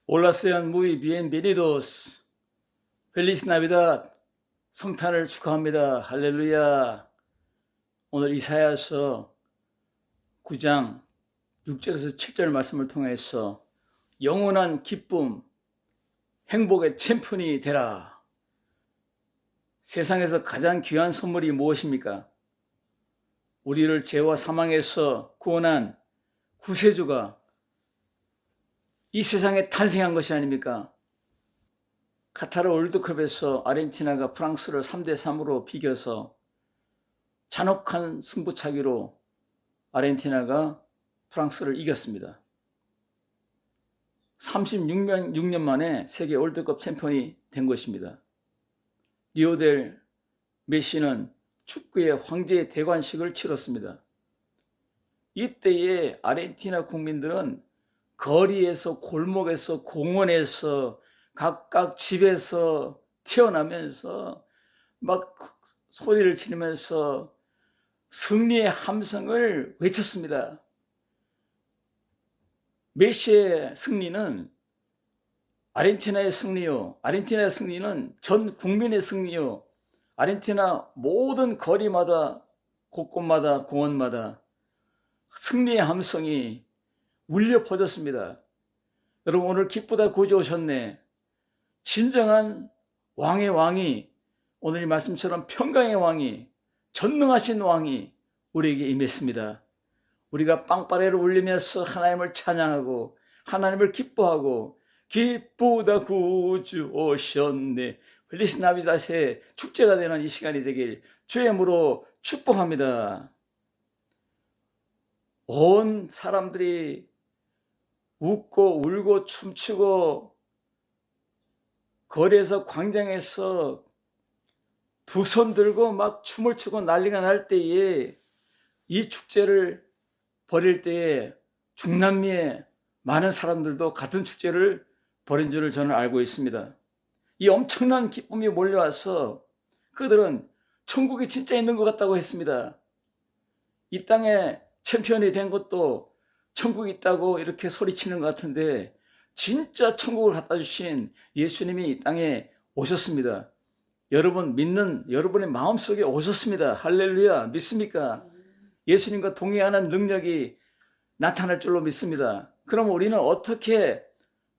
Hola, sean muy bienvenidos. Feliz Navidad. 성탄을 축하합니다. 할렐루야. 오늘 이사야서 9장 6절에서 7절 말씀을 통해서 영원한 기쁨, 행복의 챔피언이 되라. 세상에서 가장 귀한 선물이 무엇입니까? 우리를 죄와 사망에서 구원한 구세주가 이 세상에 탄생한 것이 아닙니까? 카타르 월드컵에서 아르헨티나가 프랑스를 3대3으로 비겨서 잔혹한 승부차기로 아르헨티나가 프랑스를 이겼습니다. 36년 만에 세계 월드컵 챔피언이 된 것입니다. 리오델 메시는 축구의 황제의 대관식을 치렀습니다. 이때에 아르헨티나 국민들은 거리에서, 골목에서, 공원에서, 각각 집에서 태어나면서 막 소리를 지르면서 승리의 함성을 외쳤습니다. 메시의 승리는 아르헨티나의 승리요, 아르헨티나의 승리는 전 국민의 승리요, 아르헨티나 모든 거리마다, 곳곳마다, 공원마다 승리의 함성이 울려 퍼졌습니다. 여러분, 오늘 기쁘다 구주 오셨네. 진정한 왕의 왕이, 오늘 이 말씀처럼 평강의 왕이, 전능하신 왕이 우리에게 임했습니다. 우리가 빵빠레를 울리면서 하나님을 찬양하고 하나님을 기뻐하고 기쁘다 구주 오셨네, 펠리스 나비다세 축제가 되는 이 시간이 되길 주의 이름으로 축복합니다. 온 사람들이 웃고 울고 춤추고 거리에서, 광장에서 두 손 들고 막 춤을 추고 난리가 날 때에, 이 축제를 벌일 때에 중남미의 많은 사람들도 같은 축제를 벌인 줄을 저는 알고 있습니다. 이 엄청난 기쁨이 몰려와서 그들은 천국이 진짜 있는 것 같다고 했습니다. 이 땅에 챔피언이 된 것도 천국이 있다고 이렇게 소리치는 것 같은데, 진짜 천국을 갖다 주신 예수님이 이 땅에 오셨습니다. 여러분 믿는 여러분의 마음속에 오셨습니다. 할렐루야. 믿습니까? 예수님과 동의하는 능력이 나타날 줄로 믿습니다. 그럼 우리는 어떻게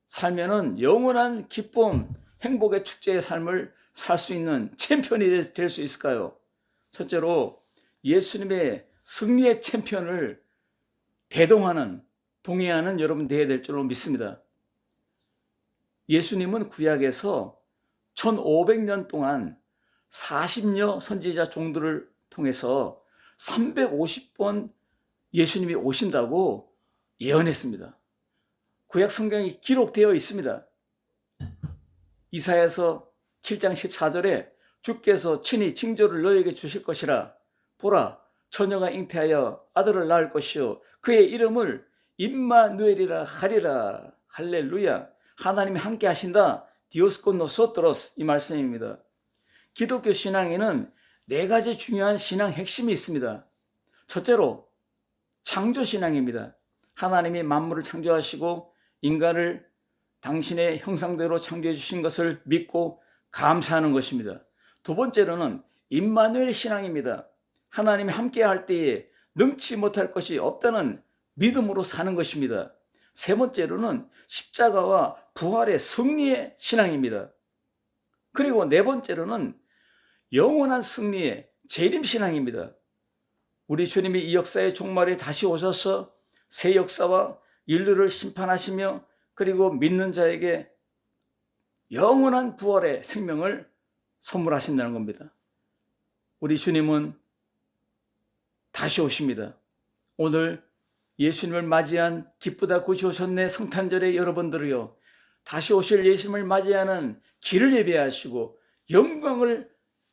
살면은 영원한 기쁨, 행복의 축제의 삶을 살 수 있는 챔피언이 될 수 있을까요? 첫째로 예수님의 승리의 챔피언을 대동하는, 동의하는 여러분 되어야 될 줄로 믿습니다. 예수님은 구약에서 1500년 동안 40여 선지자 종들을 통해서 350번 예수님이 오신다고 예언했습니다. 구약 성경이 기록되어 있습니다. 이사야서 7장 14절에 주께서 친히 징조를 너에게 주실 것이라. 보라, 처녀가 잉태하여 아들을 낳을 것이요 그의 이름을 임마누엘이라 하리라. 할렐루야. 하나님이 함께 하신다. 디오스 콘 노소트로스, 이 말씀입니다. 기독교 신앙에는 네 가지 중요한 신앙 핵심이 있습니다. 첫째로 창조 신앙입니다. 하나님이 만물을 창조하시고 인간을 당신의 형상대로 창조해 주신 것을 믿고 감사하는 것입니다. 두 번째로는 임마누엘 신앙입니다. 하나님이 함께 할 때에 능치 못할 것이 없다는 믿음으로 사는 것입니다. 세 번째로는 십자가와 부활의 승리의 신앙입니다. 그리고 네 번째로는 영원한 승리의 재림 신앙입니다. 우리 주님이 이 역사의 종말에 다시 오셔서 새 역사와 인류를 심판하시며 그리고 믿는 자에게 영원한 부활의 생명을 선물하신다는 겁니다. 우리 주님은 다시 오십니다. 오늘 예수님을 맞이한 기쁘다 구주 오셨네 성탄절에 여러분들이요, 다시 오실 예수님을 맞이하는 길을 예비하시고 영광을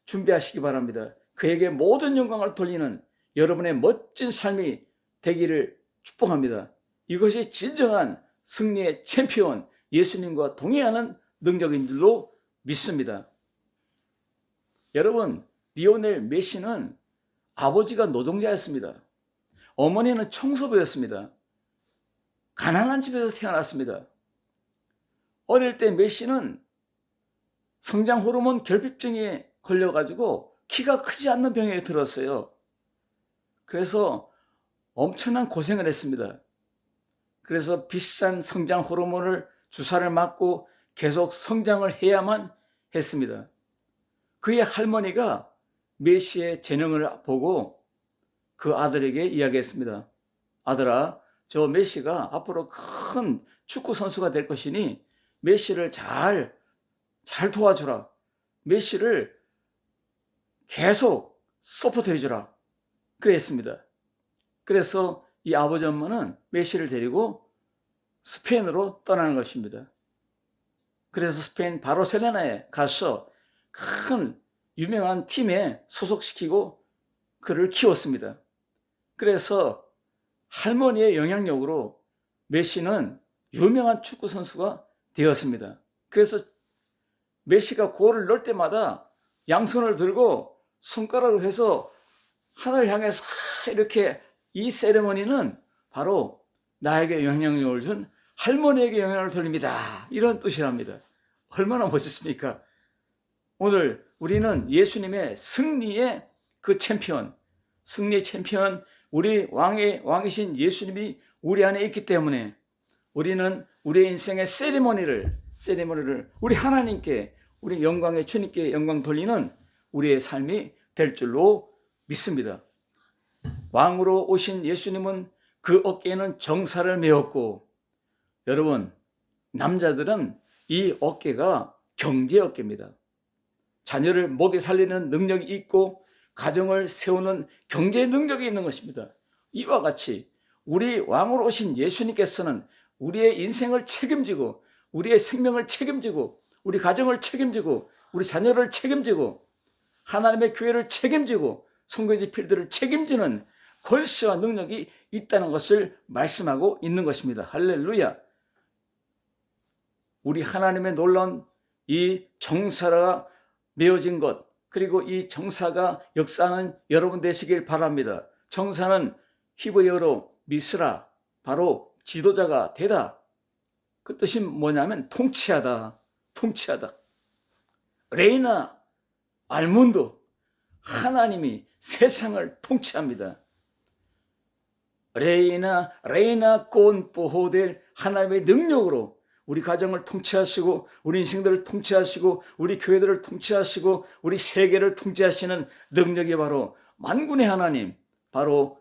준비하시기 바랍니다. 그에게 모든 영광을 돌리는 여러분의 멋진 삶이 되기를 축복합니다. 이것이 진정한 승리의 챔피언, 예수님과 동의하는 능력인 줄로 믿습니다. 여러분, 리오넬 메시는 아버지가 노동자였습니다. 어머니는 청소부였습니다. 가난한 집에서 태어났습니다. 어릴 때 메시는 성장 호르몬 결핍증에 걸려가지고 키가 크지 않는 병에 들었어요. 그래서 엄청난 고생을 했습니다. 그래서 비싼 성장 호르몬을 주사를 맞고 계속 성장을 해야만 했습니다. 그의 할머니가 메시의 재능을 보고 그 아들에게 이야기했습니다. 아들아, 저 메시가 앞으로 큰 축구 선수가 될 것이니 메시를 잘 도와주라. 메시를 계속 서포트해주라. 그랬습니다. 그래서 이 아버지 엄마는 메시를 데리고 스페인으로 떠나는 것입니다. 그래서 스페인 바르셀로나에 가서 큰 유명한 팀에 소속시키고 그를 키웠습니다. 그래서 할머니의 영향력으로 메시는 유명한 축구 선수가 되었습니다. 그래서 메시가 골을 넣을 때마다 양손을 들고 손가락을 해서 하늘을 향해서 이렇게, 이 세레머니는 바로 나에게 영향력을 준 할머니에게 영향을 돌립니다. 이런 뜻이랍니다. 얼마나 멋있습니까? 오늘 우리는 예수님의 승리의 그 챔피언, 승리의 챔피언, 우리 왕이신 예수님이 우리 안에 있기 때문에 우리는 우리의 인생의 세리머니를 우리 하나님께, 우리 영광의 주님께 영광 돌리는 우리의 삶이 될 줄로 믿습니다. 왕으로 오신 예수님은 그 어깨에는 정사를 메었고, 여러분, 남자들은 이 어깨가 경제 어깨입니다. 자녀를 먹여 살리는 능력이 있고 가정을 세우는 경제 능력이 있는 것입니다. 이와 같이 우리 왕으로 오신 예수님께서는 우리의 인생을 책임지고, 우리의 생명을 책임지고, 우리 가정을 책임지고, 우리 자녀를 책임지고, 하나님의 교회를 책임지고, 선교지 필드를 책임지는 권세와 능력이 있다는 것을 말씀하고 있는 것입니다. 할렐루야. 우리 하나님의 놀라운 이 정사가 메어진 것, 그리고 이 정사가 역사하는 여러분 되시길 바랍니다. 정사는 히브리어로 미스라, 바로 지도자가 되다. 그 뜻이 뭐냐면 통치하다. 레이나 알문도, 하나님이 세상을 통치합니다. 레이나 꼰포호델, 하나님의 능력으로 우리 가정을 통치하시고, 우리 인생들을 통치하시고, 우리 교회들을 통치하시고, 우리 세계를 통치하시는 능력이 바로 만군의 하나님, 바로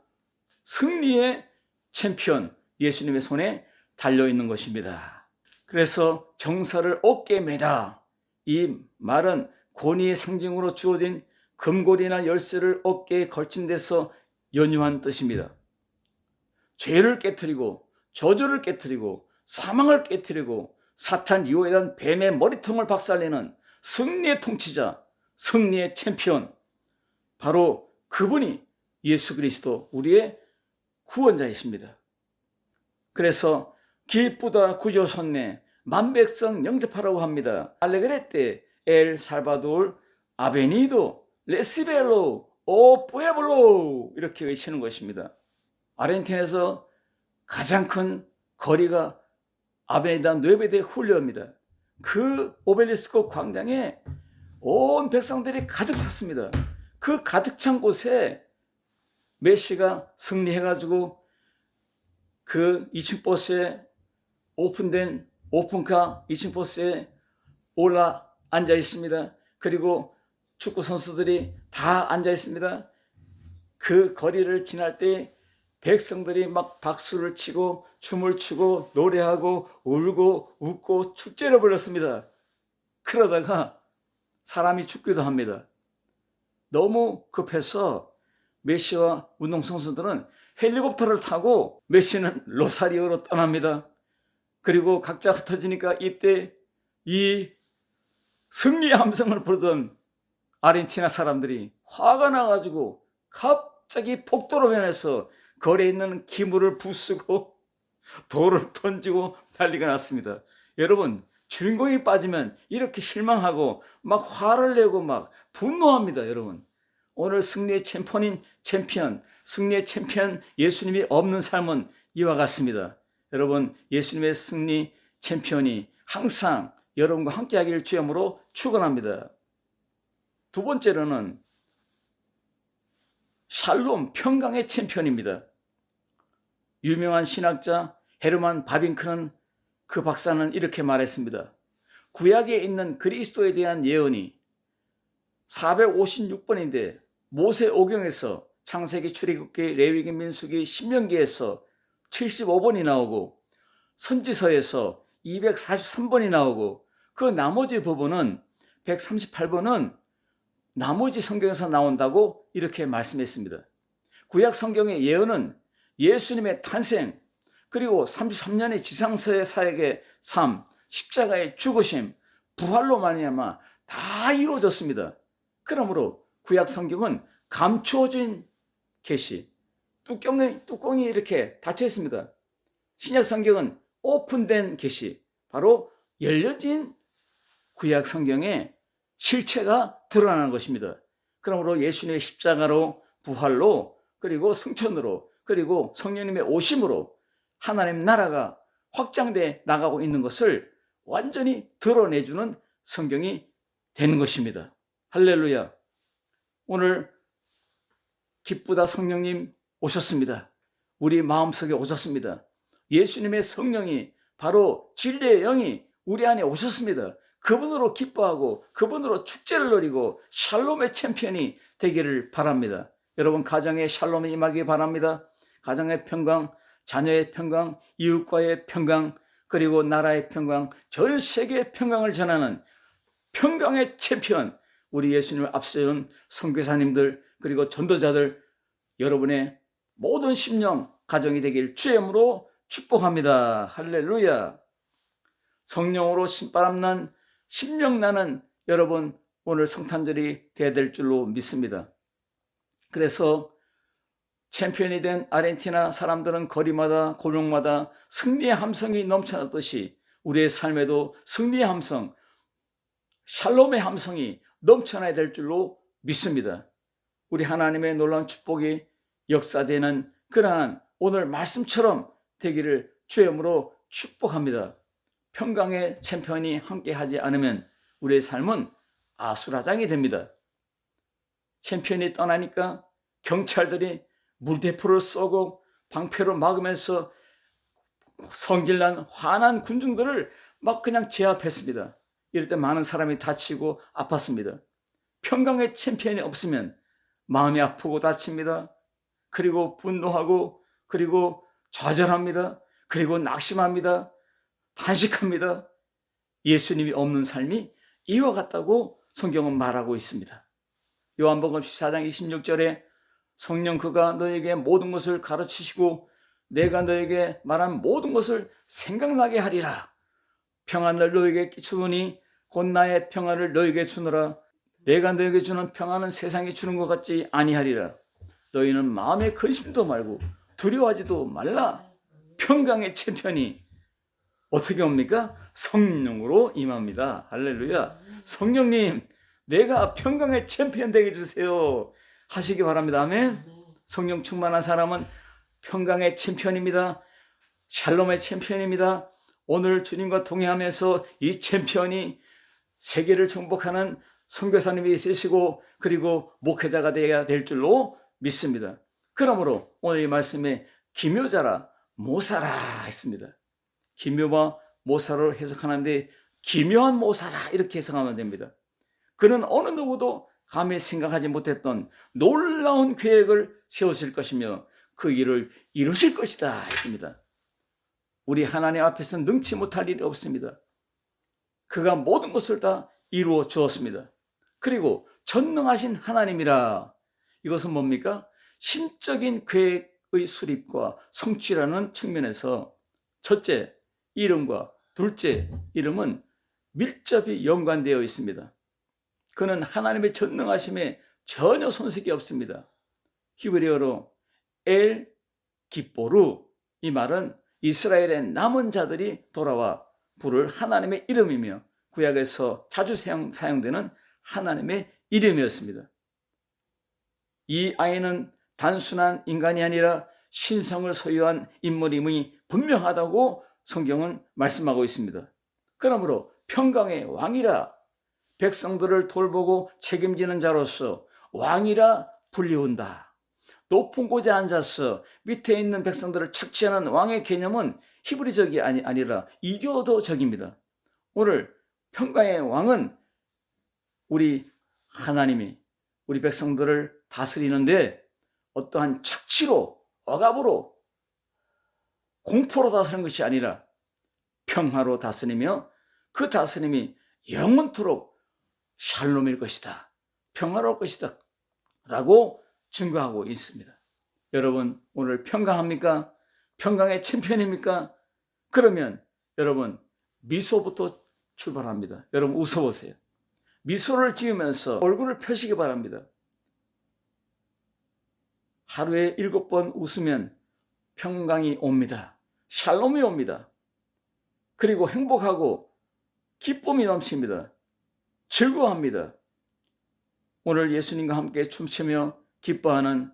승리의 챔피언 예수님의 손에 달려있는 것입니다. 그래서 정사를 어깨에 매다, 이 말은 권위의 상징으로 주어진 금고리나 열쇠를 어깨에 걸친 데서 연유한 뜻입니다. 죄를 깨트리고, 저주를 깨트리고, 사망을 깨트리고, 사탄 유혹에 대한 뱀의 머리통을 박살내는 승리의 통치자, 승리의 챔피언, 바로 그분이 예수 그리스도, 우리의 구원자이십니다. 그래서 기쁘다 구조선내 만백성 영접하라고 합니다. 알레그레테 엘 살바도르 아베니도 레시벨로 오 뿌에블로, 이렇게 외치는 것입니다. 아르헨티나에서 가장 큰 거리가 아베니다 누에베 훌리오입니다. 그 오벨리스크 광장에 온 백성들이 가득 찼습니다. 그 가득 찬 곳에 메시가 승리해가지고 그 2층 버스에 오픈된 오픈카 2층 버스에 올라 앉아 있습니다. 그리고 축구 선수들이 다 앉아 있습니다. 그 거리를 지날 때 백성들이 막 박수를 치고 춤을 추고 노래하고 울고 웃고 축제를 벌였습니다. 그러다가 사람이 죽기도 합니다. 너무 급해서 메시와 운동선수들은 헬리콥터를 타고, 메시는 로사리오로 떠납니다. 그리고 각자 흩어지니까 이때 이 승리의 함성을 부르던 아르헨티나 사람들이 화가 나가지고 갑자기 폭도로 변해서 거리에 있는 기물을 부수고 돌을 던지고 난리가 났습니다. 여러분, 주인공이 빠지면 이렇게 실망하고 막 화를 내고 막 분노합니다. 여러분, 오늘 승리의 챔피언, 승리의 챔피언 예수님이 없는 삶은 이와 같습니다. 여러분, 예수님의 승리 챔피언이 항상 여러분과 함께 하기를 주님으로 축원합니다. 두 번째로는 샬롬, 평강의 챔피언입니다. 유명한 신학자 헤르만 바빙크는 그 박사는 이렇게 말했습니다. 구약에 있는 그리스도에 대한 예언이 456번인데 모세오경에서 창세기, 출애굽기, 레위기, 민수기, 신명기에서 75번이 나오고 선지서에서 243번이 나오고 그 나머지 부분은 138번은 나머지 성경에서 나온다고 이렇게 말씀했습니다. 구약 성경의 예언은 예수님의 탄생, 그리고 33년의 지상서의 사역의 삶, 십자가의 죽으심, 부활로 말미암아 다 이루어졌습니다. 그러므로 구약 성경은 감추어진 계시, 뚜껑이 이렇게 닫혀 있습니다. 신약 성경은 오픈된 계시, 바로 열려진 구약 성경의 실체가 드러나는 것입니다. 그러므로 예수님의 십자가로, 부활로, 그리고 승천으로, 그리고 성령님의 오심으로 하나님 나라가 확장돼 나가고 있는 것을 완전히 드러내주는 성경이 되는 것입니다. 할렐루야. 오늘 기쁘다, 성령님 오셨습니다. 우리 마음속에 오셨습니다. 예수님의 성령이, 바로 진리의 영이 우리 안에 오셨습니다. 그분으로 기뻐하고 그분으로 축제를 누리고 샬롬의 챔피언이 되기를 바랍니다. 여러분, 가정에 샬롬이 임하기 바랍니다. 가정의 평강, 자녀의 평강, 이웃과의 평강, 그리고 나라의 평강, 전 세계의 평강을 전하는 평강의 챔피언, 우리 예수님을 앞세운 선교사님들, 그리고 전도자들, 여러분의 모든 심령 가정이 되길 주의 이름으로 축복합니다. 할렐루야. 성령으로 신바람난, 심령나는 여러분, 오늘 성탄절이 되어야 될 줄로 믿습니다. 그래서 챔피언이 된 아르헨티나 사람들은 거리마다 골목마다 승리의 함성이 넘쳐나듯이 우리의 삶에도 승리의 함성, 샬롬의 함성이 넘쳐나야 될 줄로 믿습니다. 우리 하나님의 놀라운 축복이 역사되는 그러한 오늘 말씀처럼 되기를 주의 이름으로 축복합니다. 평강의 챔피언이 함께하지 않으면 우리의 삶은 아수라장이 됩니다. 챔피언이 떠나니까 경찰들이 물대포를 쏘고 방패로 막으면서 성질난 화난 군중들을 막 그냥 제압했습니다. 이럴 때 많은 사람이 다치고 아팠습니다. 평강의 챔피언이 없으면 마음이 아프고 다칩니다. 그리고 분노하고, 그리고 좌절합니다. 그리고 낙심합니다. 탄식합니다. 예수님이 없는 삶이 이와 같다고 성경은 말하고 있습니다. 요한복음 14장 26절에 성령 그가 너에게 모든 것을 가르치시고 내가 너에게 말한 모든 것을 생각나게 하리라. 평안을 너에게 끼치노니 곧 나의 평안을 너에게 주노라. 내가 너에게 주는 평안은 세상이 주는 것 같지 아니하리라. 너희는 마음에 근심도 말고 두려워하지도 말라. 평강의 챔피언이 어떻게 옵니까? 성령으로 임합니다. 할렐루야. 성령님, 내가 평강의 챔피언 되게 해주세요 하시기 바랍니다. 아멘. 성령 충만한 사람은 평강의 챔피언입니다. 샬롬의 챔피언입니다. 오늘 주님과 동행하면서 이 챔피언이 세계를 정복하는 선교사님이 되시고, 그리고 목회자가 되어야 될 줄로 믿습니다. 그러므로 오늘 이 말씀에 기묘자라 모사라 했습니다. 기묘와 모사로 해석하는데 기묘한 모사라 이렇게 해석하면 됩니다. 그는 어느 누구도 감히 생각하지 못했던 놀라운 계획을 세우실 것이며 그 일을 이루실 것이다 했습니다. 우리 하나님 앞에서 능치 못할 일이 없습니다. 그가 모든 것을 다 이루어 주었습니다. 그리고 전능하신 하나님이라, 이것은 뭡니까? 신적인 계획의 수립과 성취라는 측면에서 첫째 이름과 둘째 이름은 밀접히 연관되어 있습니다. 그는 하나님의 전능하심에 전혀 손색이 없습니다. 히브리어로 엘 기뽀루, 이 말은 이스라엘의 남은 자들이 돌아와 부를 하나님의 이름이며 구약에서 자주 사용되는 하나님의 이름이었습니다. 이 아이는 단순한 인간이 아니라 신성을 소유한 인물임이 분명하다고 성경은 말씀하고 있습니다. 그러므로 평강의 왕이라, 백성들을 돌보고 책임지는 자로서 왕이라 불리운다. 높은 곳에 앉아서 밑에 있는 백성들을 착취하는 왕의 개념은 히브리적이 아니라 이교도적입니다. 오늘 평강의 왕은 우리 하나님이 우리 백성들을 다스리는데 어떠한 착취로, 억압으로, 공포로 다스리는 것이 아니라 평화로 다스리며 그 다스림이 영원토록 샬롬일 것이다, 평화로울 것이다 라고 증거하고 있습니다. 여러분, 오늘 평강합니까? 평강의 챔피언입니까? 그러면 여러분, 미소부터 출발합니다. 여러분, 웃어보세요. 미소를 지으면서 얼굴을 펴시기 바랍니다. 하루에 7번 웃으면 평강이 옵니다. 샬롬이 옵니다. 그리고 행복하고 기쁨이 넘칩니다. 즐거워합니다. 오늘 예수님과 함께 춤추며 기뻐하는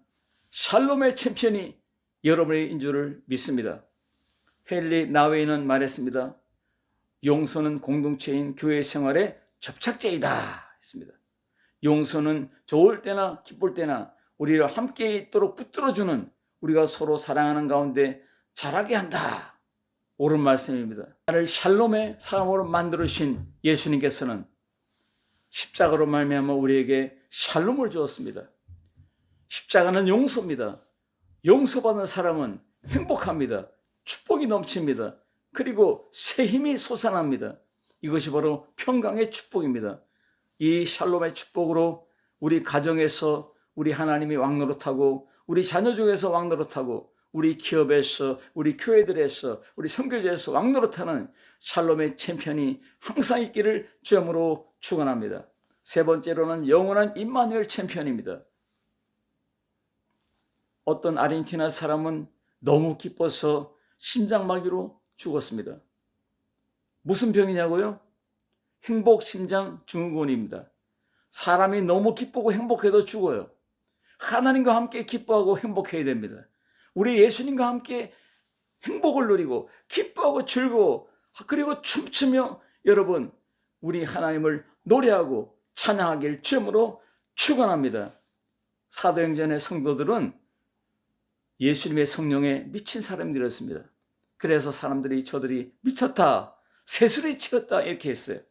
샬롬의 챔피언이 여러분의 줄을 믿습니다. 헨리 나웨이는 말했습니다. 용서는 공동체인 교회 생활의 접착제이다 했습니다. 용서는 좋을 때나 기쁠 때나 우리를 함께 있도록 붙들어주는, 우리가 서로 사랑하는 가운데 자라게 한다. 옳은 말씀입니다. 나를 샬롬의 사람으로 만들으신 예수님께서는 십자가로 말미암아 우리에게 샬롬을 주었습니다. 십자가는 용서입니다. 용서받은 사람은 행복합니다. 축복이 넘칩니다. 그리고 새 힘이 솟아납니다. 이것이 바로 평강의 축복입니다. 이 샬롬의 축복으로 우리 가정에서 우리 하나님이 왕노릇하고, 우리 자녀 중에서 왕노릇하고, 우리 기업에서, 우리 교회들에서, 우리 선교제에서 왕노릇하는 샬롬의 챔피언이 항상 있기를 주님으로 축원합니다. 세 번째로는 영원한 임마누엘 챔피언입니다. 어떤 아르헨티나 사람은 너무 기뻐서 심장마비로 죽었습니다. 무슨 병이냐고요? 행복심장 증후군입니다. 사람이 너무 기쁘고 행복해도 죽어요. 하나님과 함께 기뻐하고 행복해야 됩니다. 우리 예수님과 함께 행복을 누리고 기뻐하고 즐거워, 그리고 춤추며 여러분 우리 하나님을 노래하고 찬양하길 주님으로 축원합니다. 사도행전의 성도들은 예수님의 성령에 미친 사람들이었습니다. 그래서 사람들이 저들이 미쳤다, 새술이 치었다 이렇게 했어요.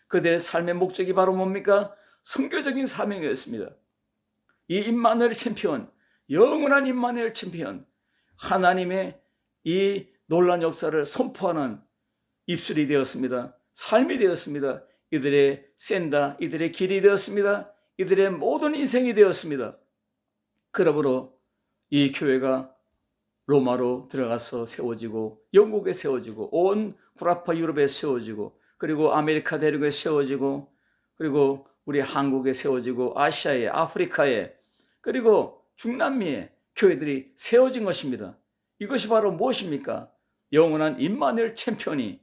그들의 삶의 목적이 바로 뭡니까? 선교적인 사명이었습니다. 이 임마누엘 챔피언, 영원한 임마누엘 챔피언, 하나님의 이 놀라운 역사를 선포하는 입술이 되었습니다. 삶이 되었습니다. 이들의 센다, 이들의 길이 되었습니다. 이들의 모든 인생이 되었습니다. 그러므로 이 교회가 로마로 들어가서 세워지고, 영국에 세워지고, 온 구라파 유럽에 세워지고, 그리고 아메리카 대륙에 세워지고, 그리고 우리 한국에 세워지고, 아시아에, 아프리카에, 그리고 중남미에 교회들이 세워진 것입니다. 이것이 바로 무엇입니까? 영원한 임마누엘 챔피언이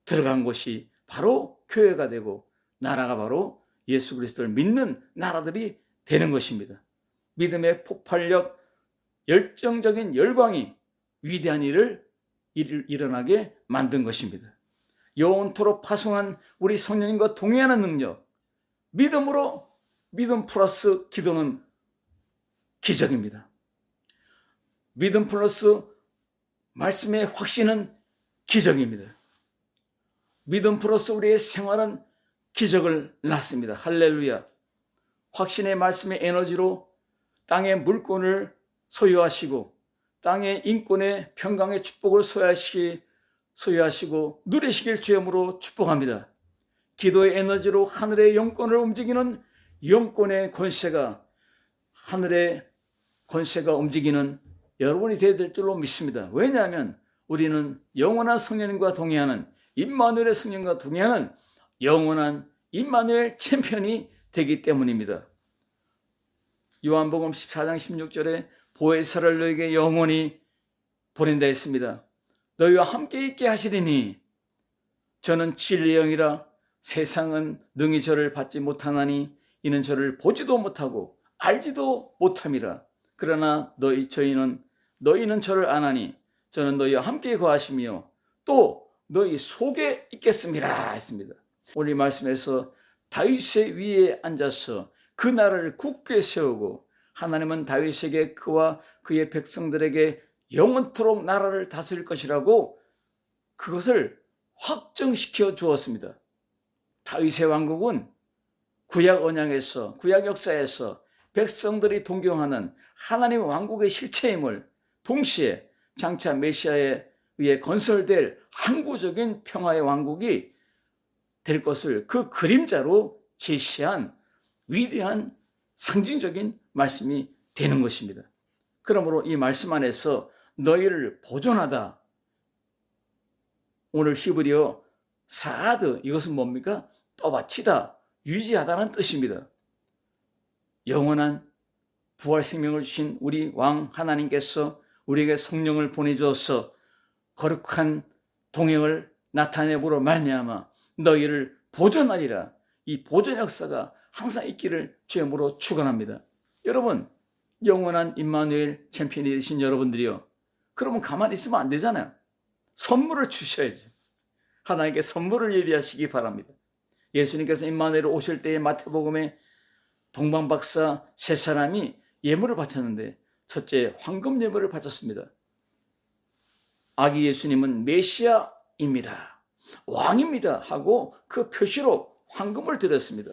들어간 곳이 바로 교회가 되고, 나라가 바로 예수 그리스도를 믿는 나라들이 되는 것입니다. 믿음의 폭발력, 열정적인 열광이 위대한 일을 일어나게 만든 것입니다. 영원토록 파송한 우리 성령님과 동행하는 능력, 믿음으로, 믿음 플러스 기도는 기적입니다. 믿음 플러스 말씀의 확신은 기적입니다. 믿음 플러스 우리의 생활은 기적을 낳습니다. 할렐루야. 확신의 말씀의 에너지로 땅의 물권을 소유하시고, 땅의 인권의 평강의 축복을 소유하시고 누리시길 주님으로 축복합니다. 기도의 에너지로 하늘의 영권을 움직이는 영권의 권세가, 하늘의 권세가 움직이는 여러분이 되어야 될 줄로 믿습니다. 왜냐하면 우리는 영원한 성령님과 동행하는, 임마누엘의 성령과 동행하는 영원한 임마누엘 챔피언이 되기 때문입니다. 요한복음 14장 16절에 보혜사를 너에게 영원히 보낸다 했습니다. 너희와 함께 있게 하시리니 저는 진리의 영이라 세상은 능히 저를 받지 못하나니 이는 저를 보지도 못하고 알지도 못함이라. 그러나 너희는 저를 아나니 저는 너희와 함께 거하시며 또 너희 속에 있겠습니다 했습니다. 오늘 이 말씀에서 다윗의 위에 앉아서 그 나라를 굳게 세우고 하나님은 다윗에게 그와 그의 백성들에게 영원토록 나라를 다스릴 것이라고 그것을 확정시켜 주었습니다. 다윗의 왕국은 구약 언약에서, 구약 역사에서 백성들이 동경하는 하나님의 왕국의 실체임을, 동시에 장차 메시아에 의해 건설될 항구적인 평화의 왕국이 될 것을 그 그림자로 제시한 위대한 상징적인 말씀이 되는 것입니다. 그러므로 이 말씀 안에서 너희를 보존하다, 오늘 히브리어 사아드, 이것은 뭡니까? 떠받치다, 유지하다는 뜻입니다. 영원한 부활 생명을 주신 우리 왕 하나님께서 우리에게 성령을 보내주어서 거룩한 동행을 나타내므로 말미암아 너희를 보존하리라. 이 보존 역사가 항상 있기를 주님으로 축원합니다. 여러분, 영원한 임마누엘 챔피언이 되신 여러분들이요, 그러면 가만히 있으면 안 되잖아요. 선물을 주셔야죠. 하나님께 선물을 예비하시기 바랍니다. 예수님께서 임마누엘 오실 때에 마태복음에 동방박사 세 사람이 예물을 바쳤는데 첫째 황금 예물을 바쳤습니다. 아기 예수님은 메시아입니다, 왕입니다 하고 그 표시로 황금을 드렸습니다.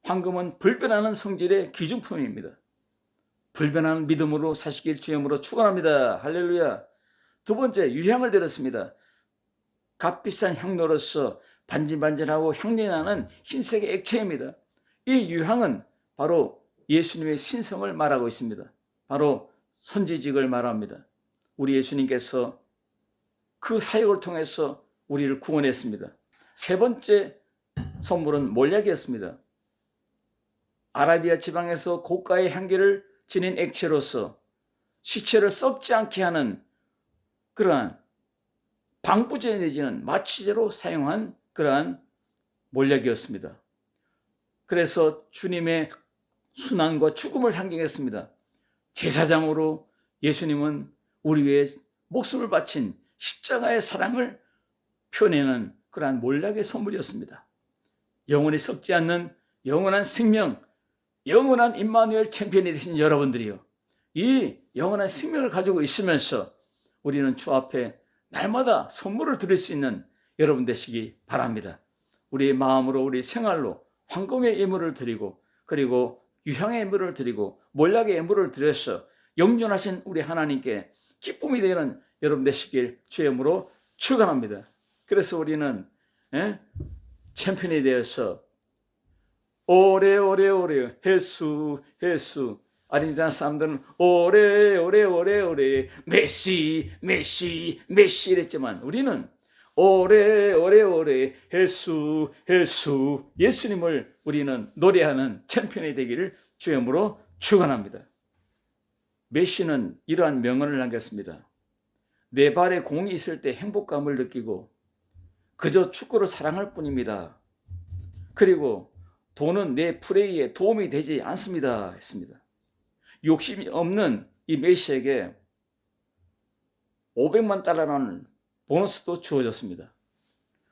황금은 불변하는 성질의 기준품입니다. 불변하는 믿음으로 사시길 주님으로 축원합니다. 할렐루야. 두 번째, 유향을 드렸습니다. 값비싼 향로로서 반질반질하고 향내 나는 흰색의 액체입니다. 이 유향은 바로 예수님의 신성을 말하고 있습니다. 바로 선지직을 말합니다. 우리 예수님께서 그 사역을 통해서 우리를 구원했습니다. 세 번째 선물은 몰약이었습니다. 아라비아 지방에서 고가의 향기를 지닌 액체로서 시체를 썩지 않게 하는 그러한 방부제 내지는 마취제로 사용한 그러한 몰약이었습니다. 그래서 주님의 순환과 죽음을 상징했습니다. 제사장으로 예수님은 우리 위해 목숨을 바친 십자가의 사랑을 표현하는 그러한 몰약의 선물이었습니다. 영원히 썩지 않는 영원한 생명, 영원한 임마누엘 챔피언이 되신 여러분들이요, 이 영원한 생명을 가지고 있으면서 우리는 주 앞에 날마다 선물을 드릴 수 있는 여러분 되시기 바랍니다. 우리의 마음으로, 우리 생활로 황금의 예물을 드리고, 그리고 유향의 예물을 드리고, 몰약의 예물을 드려서 영존하신 우리 하나님께 기쁨이 되는 여러분 되시길 주의 이름으로 축원합니다. 그래서 우리는 챔피언이 되어서 오래오래오래 예수 예수, 아르헨티나 사람들은 오래오래오래오래 메시 메시 메시 이랬지만 우리는 오래오래오래 예수 예수, 예수님을 우리는 노래하는 챔피언이 되기를 주의 이름으로 축원합니다. 메시는 이러한 명언을 남겼습니다. 내 발에 공이 있을 때 행복감을 느끼고 그저 축구를 사랑할 뿐입니다. 그리고 돈은 내 플레이에 도움이 되지 않습니다 했습니다. 욕심이 없는 이 메시에게 500만 달러라는 보너스도 주어졌습니다.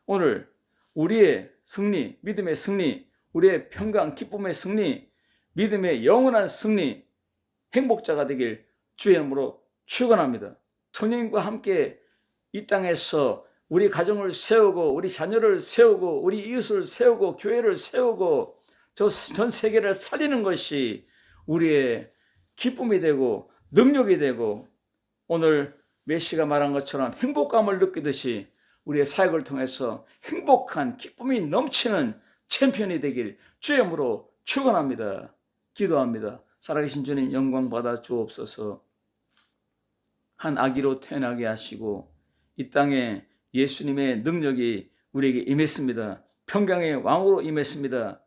오늘 우리의 승리, 믿음의 승리, 우리의 평강, 기쁨의 승리, 믿음의 영원한 승리, 행복자가 되길 주의 이름으로 축원합니다. 성령님과 함께 이 땅에서 우리 가정을 세우고, 우리 자녀를 세우고, 우리 이웃을 세우고, 교회를 세우고, 전 세계를 살리는 것이 우리의 기쁨이 되고 능력이 되고, 오늘 메시가 말한 것처럼 행복감을 느끼듯이 우리의 사역을 통해서 행복한 기쁨이 넘치는 챔피언이 되길 주의 이름으로 축원합니다. 기도합니다. 살아계신 주님, 영광 받아 주옵소서. 한 아기로 태어나게 하시고 이 땅에 예수님의 능력이 우리에게 임했습니다. 평강의 왕으로 임했습니다.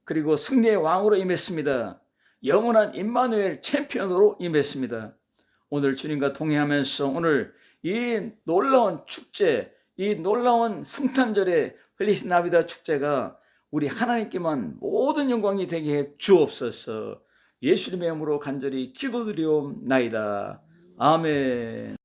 그리고 승리의 왕으로 임했습니다. 영원한 임마누엘 챔피언으로 임했습니다. 오늘 주님과 동행하면서 오늘 이 놀라운 축제, 이 놀라운 성탄절의 펠리스 나비다 축제가 우리 하나님께만 모든 영광이 되게 해 주옵소서. 예수님의 이름으로 간절히 기도드리옵나이다. 아멘.